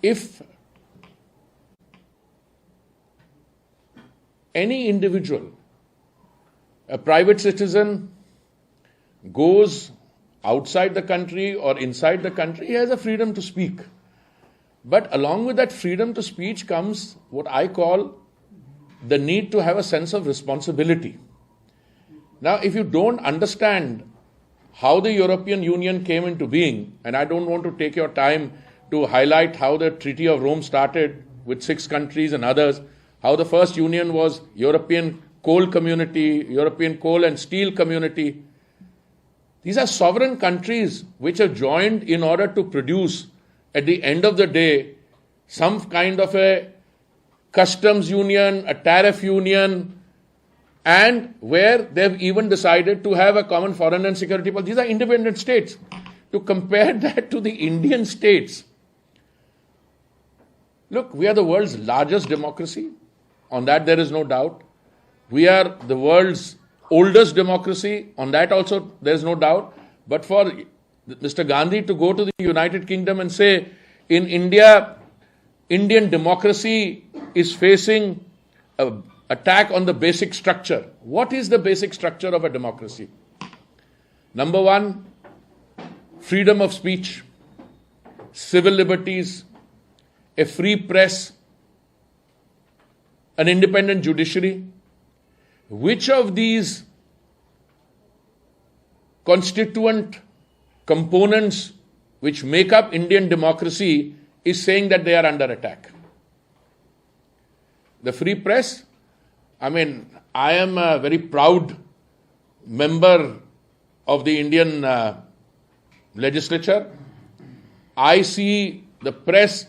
if any individual, a private citizen, goes outside the country or inside the country, he has a freedom to speak. But along with that freedom to speech comes what I call the need to have a sense of responsibility. Now, if you don't understand how the European Union came into being, and I don't want to take your time to highlight how the Treaty of Rome started with 6 countries and others, how the first union was European Coal Community, European Coal and Steel Community. These are sovereign countries which have joined in order to produce, at the end of the day, some kind of a customs union, a tariff union, and where they've even decided to have a common foreign and security policy. These are independent states. To compare that to the Indian states, look, we are the world's largest democracy. On that there is no doubt. We are the world's oldest democracy. On that also there is no doubt. But for Mr. Gandhi to go to the United Kingdom and say, in India, Indian democracy is facing an attack on the basic structure. What is the basic structure of a democracy? Number one, freedom of speech, civil liberties, a free press, an independent judiciary. Which of these constituent components which make up Indian democracy is saying that they are under attack? The free press, I am a very proud member of the Indian legislature. I see the press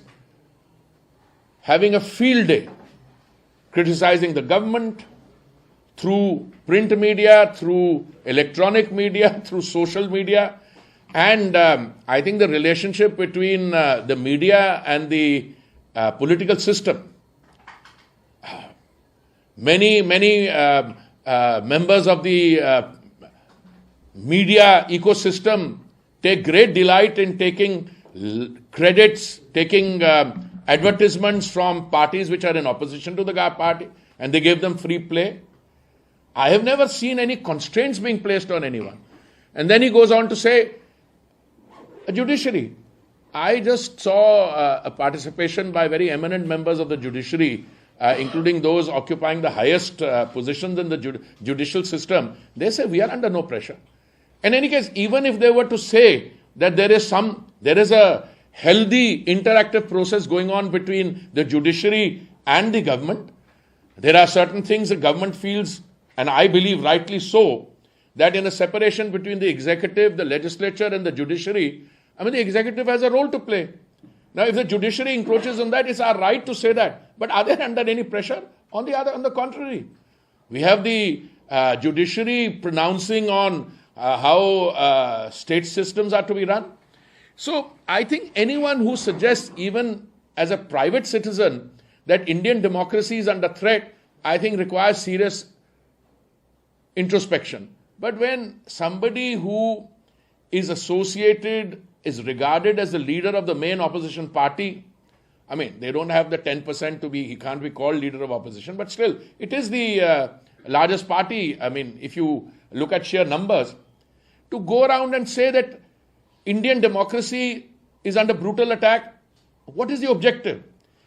having a field day criticizing the government through print media, through electronic media, through social media. And I think the relationship between the media and the political system, many members of the media ecosystem take great delight in taking credits, taking advertisements from parties which are in opposition to the party, and they give them free play. I have never seen any constraints being placed on anyone. And then he goes on to say, a judiciary. I just saw a participation by very eminent members of the judiciary, including those occupying the highest positions in the judicial system. They say we are under no pressure. In any case, even if they were to say that there is a healthy interactive process going on between the judiciary and the government, there are certain things the government feels, and I believe rightly so, that in a separation between the executive, the legislature and the judiciary, the executive has a role to play. Now, if the judiciary encroaches on that, it's our right to say that. But are they under any pressure? On the contrary. We have the judiciary pronouncing on how state systems are to be run. So, I think anyone who suggests, even as a private citizen, that Indian democracy is under threat, I think requires serious introspection. But when somebody who is associated, is regarded as the leader of the main opposition party, they don't have the 10% to be, he can't be called leader of opposition, but still, it is the largest party. If you look at sheer numbers, to go around and say that Indian democracy is under brutal attack, what is the objective?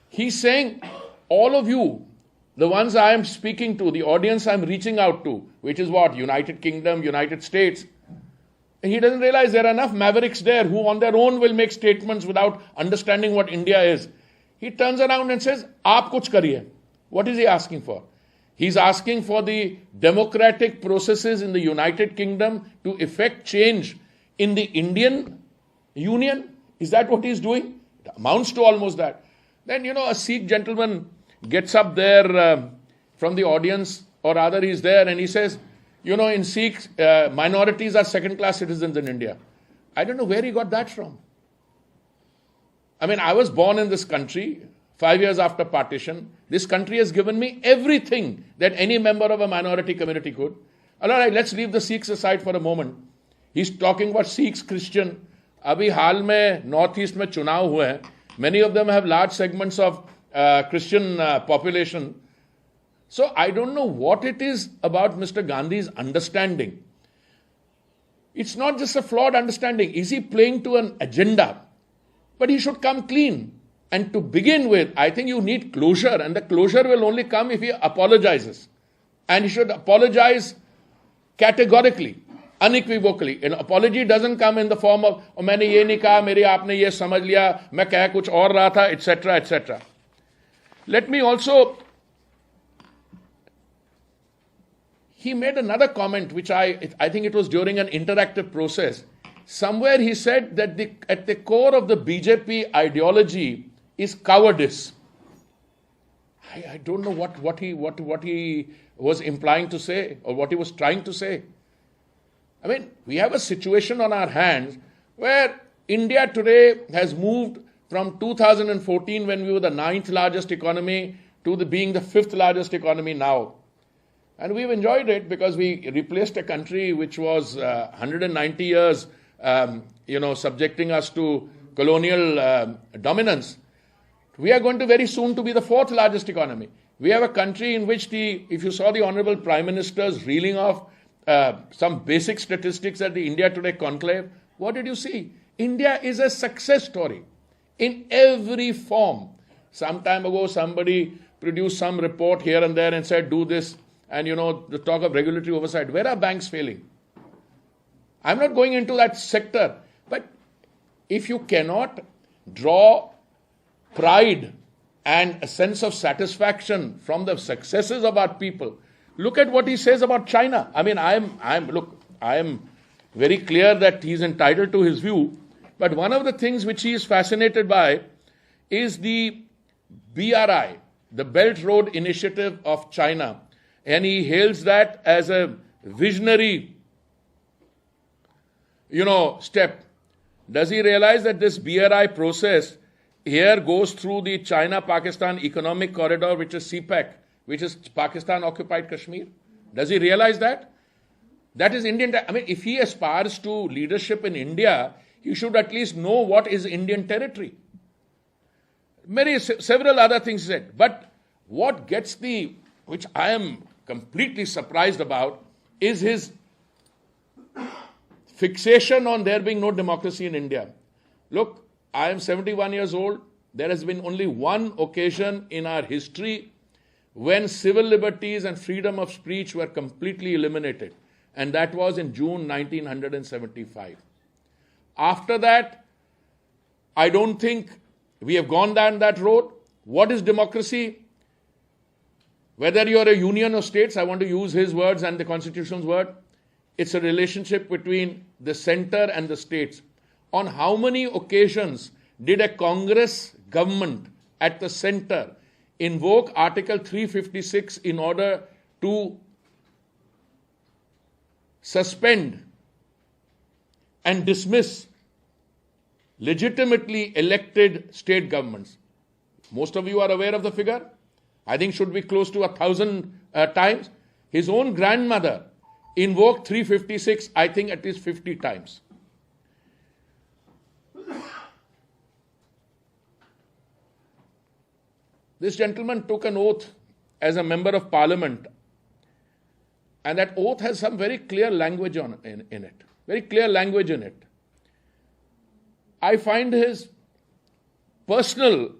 He's saying, all of you, the ones I am speaking to, the audience I'm reaching out to, which is what? United Kingdom, United States. And he doesn't realize there are enough mavericks there who on their own will make statements without understanding what India is. He turns around and says, Aap kuch kariye. What is he asking for? He's asking for the democratic processes in the United Kingdom to effect change in the Indian Union. Is that what he's doing? It amounts to almost that. Then, a Sikh gentleman gets up there from the audience, or rather he's there and he says, in Sikhs, minorities are second-class citizens in India. I don't know where he got that from. I was born in this country 5 years after partition. This country has given me everything that any member of a minority community could. All right, let's leave the Sikhs aside for a moment. He's talking about Sikhs, Christian. अभी हाल में north east में चुनाव हुए हैं. Many of them have large segments of Christian population. So I don't know what it is about Mr. Gandhi's understanding. It's not just a flawed understanding. Is he playing to an agenda? But he should come clean. And to begin with, I think you need closure, and the closure will only come if he apologizes. And he should apologize categorically, unequivocally. An apology doesn't come in the form of, oh, मैंने ये नहीं कहा, मेरे आपने ये समझ लिया, मैं कह कुछ और रहा था, etc., etc. Let me also... He made another comment, which I think it was during an interactive process. Somewhere he said that at the core of the BJP ideology is cowardice. I don't know what he was implying to say, or what he was trying to say. I mean, we have a situation on our hands where India today has moved from 2014, when we were the 9th largest economy, to being the 5th largest economy now. And we've enjoyed it because we replaced a country which was 190 years, subjecting us to colonial dominance. We are going to very soon to be the 4th largest economy. We have a country in which if you saw the Honorable Prime Minister's reeling off some basic statistics at the India Today conclave, what did you see? India is a success story in every form. Some time ago, somebody produced some report here and there and said, do this. And, the talk of regulatory oversight. Where are banks failing? I'm not going into that sector. But if you cannot draw pride and a sense of satisfaction from the successes of our people, look at what he says about China. I mean, I am very clear that he's entitled to his view. But one of the things which he is fascinated by is the BRI, the Belt Road Initiative of China. And he hails that as a visionary, step. Does he realize that this BRI process here goes through the China-Pakistan Economic Corridor, which is CPEC, which is Pakistan-occupied Kashmir? Does he realize that? That is Indian. I mean, if he aspires to leadership in India, he should at least know what is Indian territory. Several other things he said. But what gets which I am completely surprised about, is his fixation on there being no democracy in India. Look, I am 71 years old. There has been only one occasion in our history when civil liberties and freedom of speech were completely eliminated, and that was in June 1975. After that, I don't think we have gone down that road. What is democracy? Whether you are a union of states, I want to use his words and the Constitution's word, it's a relationship between the center and the states. On how many occasions did a Congress government at the center invoke Article 356 in order to suspend and dismiss legitimately elected state governments? Most of you are aware of the figure. I think should be close to 1,000 times. His own grandmother invoked 356, I think at least 50 times. This gentleman took an oath as a member of parliament, and that oath has some very clear language in it. Very clear language in it. I find his personal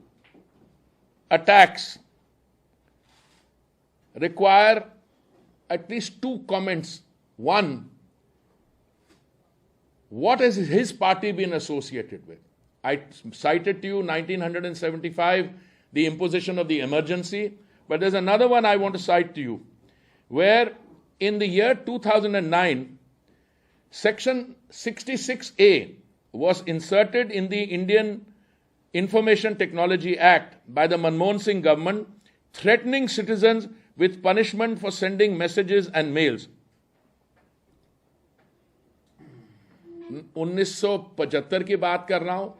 attacks require at least two comments. One, what has his party been associated with? I cited to you 1975, the imposition of the emergency, but there's another one I want to cite to you, where in the year 2009, Section 66A was inserted in the Indian Information Technology Act by the Manmohan Singh government, threatening citizens with punishment for sending messages and mails. 1975 की बात कर रहा हूं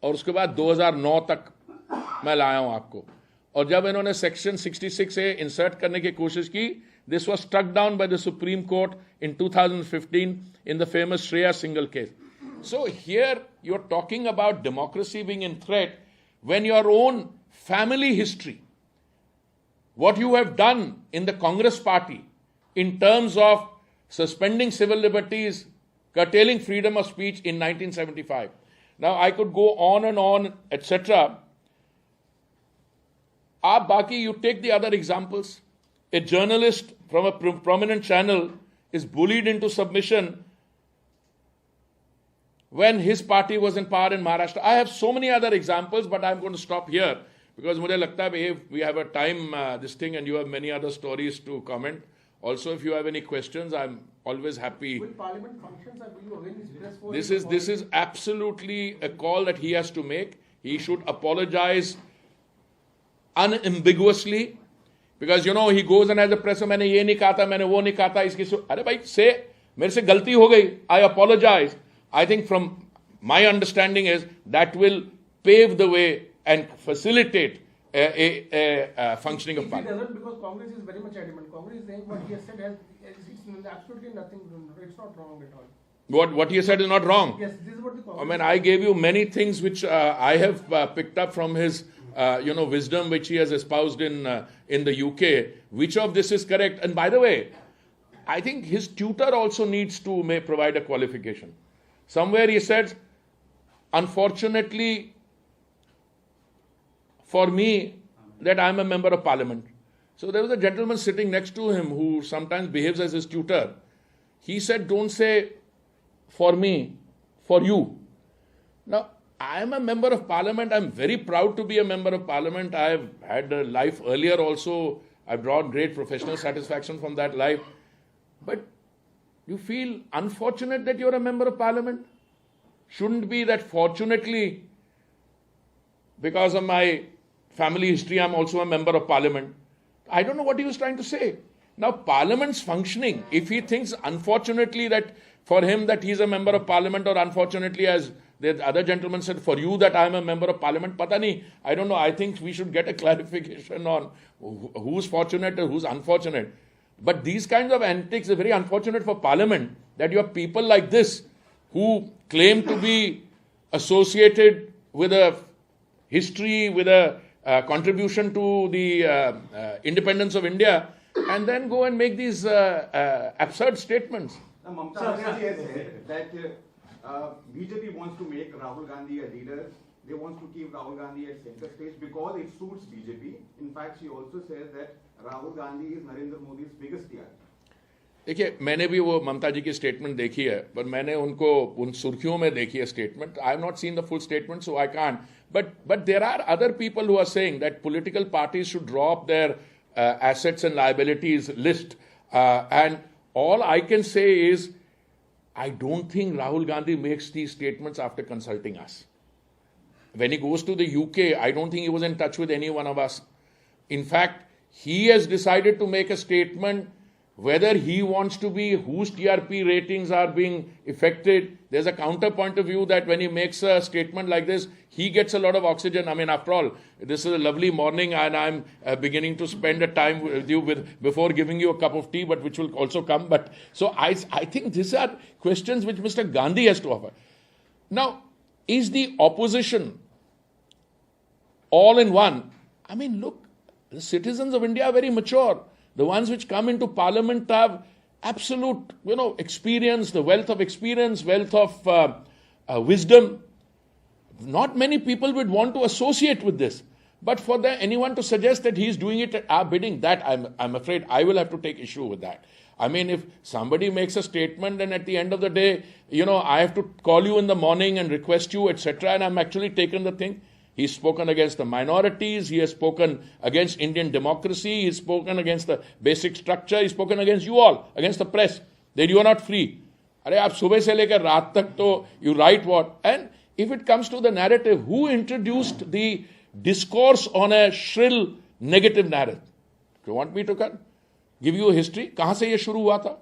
और उसके बाद 2009 तक मैं लाया हूं आपको. और जब इन्होंने सेक्शन 66 से इंसर्ट करने की कोशिश की, this was struck down by the Supreme Court in 2015 in the famous Shreya Singhal case. So here you're talking about democracy being in threat when your own family history, what you have done in the Congress party in terms of suspending civil liberties, curtailing freedom of speech in 1975. Now I could go on, etc. Baki, you take the other examples. A journalist from a prominent channel is bullied into submission when his party was in power in Maharashtra. I have so many other examples, but I'm going to stop here because mujhe lagta hai we have a time this thing and you have many other stories to comment. Also, if you have any questions, I'm always happy. Will Parliament functions or will you again press for This is absolutely a call that he has to make. He should apologize unambiguously. Because, you know, he goes and has a press, मैंने ये नहीं कहा था, मैंने वो नहीं कहा था, इसकी अरे भाई say मेरे से गलती हो गई, I apologize. I think from my understanding is that will pave the way and facilitate a functioning of Parliament. It doesn't, because Congress is very much adamant. Congress is saying what he has said has it's absolutely nothing. It's not wrong at all. What he said is not wrong. Yes, this is what the Congress. I mean, I gave you many things which I have picked up from his wisdom which he has espoused in the UK. Which of this is correct? And by the way, I think his tutor also needs to provide a qualification. Somewhere he said, unfortunately for me, that I'm a member of Parliament. So there was a gentleman sitting next to him who sometimes behaves as his tutor. He said, don't say for me, for you. Now, I am a member of Parliament. I'm very proud to be a member of Parliament. I've had a life earlier also. I've drawn great professional satisfaction from that life. But you feel unfortunate that you're a member of Parliament? Shouldn't be that fortunately, because of my family history, I'm also a member of Parliament. I don't know what he was trying to say. Now, Parliament's functioning, if he thinks unfortunately that for him that he's a member of Parliament, or unfortunately as the other gentleman said, for you that I'm a member of Parliament, pata nahi, I don't know. I think we should get a clarification on who's fortunate and who's unfortunate. But these kinds of antics are very unfortunate for Parliament, that you have people like this who claim to be associated with a history, with a contribution to the independence of India, and then go and make these absurd statements. Now, Mamata Banerjee has said that BJP wants to make Rahul Gandhi a leader. They want to keep Rahul Gandhi at center stage because it suits BJP. In fact, she also says that Rahul Gandhi is Narendra Modi's biggest TR. देखिए, मैंने भी वो ममता जी की statement देखी है, पर मैंने उनको उन सुर्खियों में देखी है statement. I have not seen the full statement, so I can't. But there are other people who are saying that political parties should draw up their assets and liabilities list. And all I can say is, I don't think Rahul Gandhi makes these statements after consulting us. When he goes to the UK, I don't think he was in touch with any one of us. In fact, he has decided to make a statement whether he wants to be, whose TRP ratings are being affected. There's a counterpoint of view that when he makes a statement like this, he gets a lot of oxygen. I mean, after all, this is a lovely morning and I'm beginning to spend a time with you before giving you a cup of tea, but which will also come. But so I think these are questions which Mr. Gandhi has to offer. Now, is the opposition all in one? I mean, look, the citizens of India are very mature. The ones which come into Parliament have absolute, experience, the wealth of experience, wealth of wisdom. Not many people would want to associate with this. But for anyone to suggest that he's doing it at our bidding, that I'm afraid I will have to take issue with that. I mean, if somebody makes a statement and at the end of the day, I have to call you in the morning and request you, etc., and I'm actually taken the thing. He's spoken against the minorities. He has spoken against Indian democracy. He's spoken against the basic structure. He's spoken against you all, against the press, that you are not free. Arey, aap subah se lekar raat tak to you write what? And if it comes to the narrative, who introduced the discourse on a shrill negative narrative? Do you want me to give you a history? Kahan se ye shuru hua tha?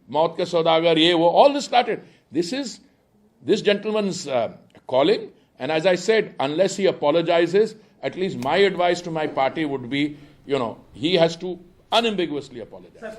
Maut ke saudagar, ye wo, all this started. This is this gentleman's calling. And as I said, unless he apologizes, at least my advice to my party would be, he has to unambiguously apologize.